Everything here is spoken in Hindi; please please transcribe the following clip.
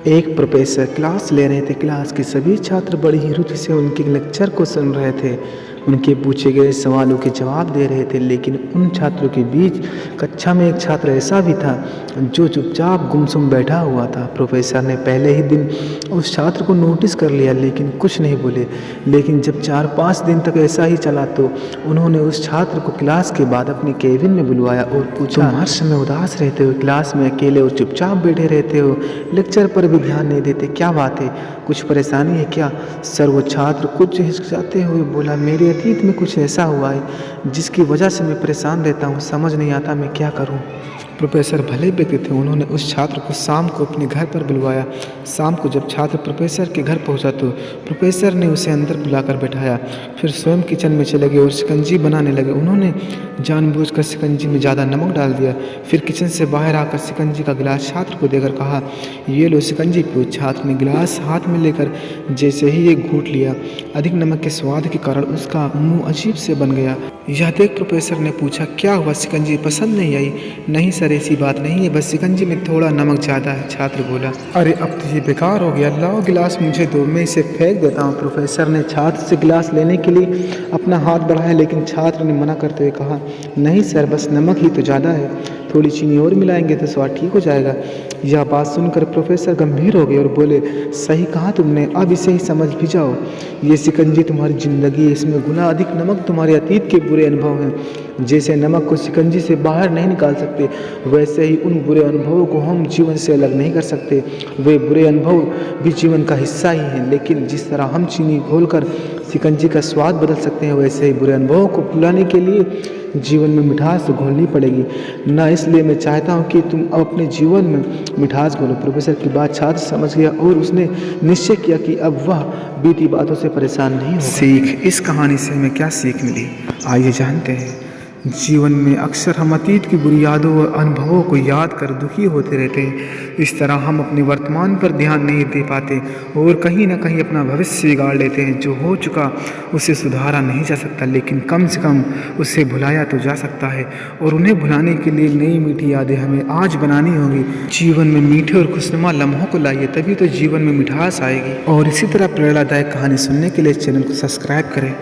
एक प्रोफेसर क्लास ले रहे थे। क्लास के सभी छात्र बड़ी ही रुचि से उनके लेक्चर को सुन रहे थे। उनके पूछे गए सवालों के जवाब दे रहे थे। लेकिन उन छात्रों के बीच कक्षा में एक छात्र ऐसा भी था जो चुपचाप गुमसुम बैठा हुआ था। प्रोफेसर ने पहले ही दिन उस छात्र को नोटिस कर लिया, लेकिन कुछ नहीं बोले। लेकिन जब 4-5 दिन तक ऐसा ही चला तो उन्होंने उस छात्र को क्लास के बाद अपने केबिन में बुलवाया और पूछा, तुम हर समय उदास रहते हो, क्लास में अकेले और चुपचाप बैठे रहते हो, लेक्चर पर भी ध्यान नहीं देते, क्या बात है? कुछ परेशानी है क्या? सर, वो छात्र कुछ हिचकिचाते हुए बोला, मेरे अतीत में कुछ ऐसा हुआ है जिसकी वजह से मैं परेशान रहता हूँ, समझ नहीं आता मैं क्या करूँ। प्रोफेसर भले व्यक्ति थे, उन्होंने उस छात्र को शाम को अपने घर पर बुलवाया। शाम को जब छात्र प्रोफेसर के घर पहुंचा तो प्रोफेसर ने उसे अंदर बुलाकर बैठाया। फिर स्वयं किचन में चले गए और शिकंजी बनाने लगे। उन्होंने जानबूझकर शिकंजी में ज़्यादा नमक डाल दिया। फिर किचन से बाहर आकर शिकंजी का गिलास छात्र को देकर कहा, ये लो शिकंजी पियो। छात्र ने गिलास हाथ में लेकर जैसे ही एक घूंट लिया, अधिक नमक के स्वाद के कारण उसका मुंह अजीब से बन गया। यह देख प्रोफेसर ने पूछा, क्या हुआ, शिकंजी पसंद नहीं आई? नहीं सर, ऐसी बात नहीं है, बस शिकंजी में थोड़ा नमक ज़्यादा है। छात्र बोला, अरे अब तो ये बेकार हो गया, लाओ गिलास मुझे दो, मैं इसे फेंक देता हूँ। प्रोफेसर ने छात्र से गिलास लेने के लिए अपना हाथ बढ़ाया, लेकिन छात्र ने मना करते हुए कहा, नहीं सर, बस नमक ही तो ज़्यादा है, थोड़ी चीनी और मिलाएंगे तो स्वाद ठीक हो जाएगा। यह बात सुनकर प्रोफेसर गंभीर हो गए और बोले, सही कहा तुमने, अब इसे ही समझ भी जाओ। ये शिकंजी तुम्हारी ज़िंदगी है, इसमें गुना अधिक नमक तुम्हारे अतीत के बुरे अनुभव हैं। जैसे नमक को शिकंजी से बाहर नहीं निकाल सकते, वैसे ही उन बुरे अनुभवों को हम जीवन से अलग नहीं कर सकते। वे बुरे अनुभव भी जीवन का हिस्सा ही हैं, लेकिन जिस तरह हम चीनी घोलकर शिकंजी का स्वाद बदल सकते हैं, वैसे ही बुरे अनुभवों को भुलाने के लिए जीवन में मिठास घोलनी पड़ेगी ना। इसलिए मैं चाहता हूँ कि तुम अपने जीवन में मिठास घोलो। प्रोफेसर की बात छात्र समझ गया और उसने निश्चय किया कि अब वह बीती बातों से परेशान नहीं होगा। सीख, इस कहानी से हमें क्या सीख मिली, आइए जानते हैं। जीवन में अक्सर हम अतीत की बुरी यादों और अनुभवों को याद कर दुखी होते रहते हैं। इस तरह हम अपने वर्तमान पर ध्यान नहीं दे पाते और कहीं ना कहीं अपना भविष्य बिगाड़ लेते हैं। जो हो चुका उसे सुधारा नहीं जा सकता, लेकिन कम से कम उसे भुलाया तो जा सकता है। और उन्हें भुलाने के लिए नई मीठी यादें हमें आज बनानी होंगी। जीवन में मीठे और खुशनुमा लम्हों को लाइए, तभी तो जीवन में मिठास आएगी। और इसी तरह प्रेरणादायक कहानी सुनने के लिए चैनल को सब्सक्राइब करें।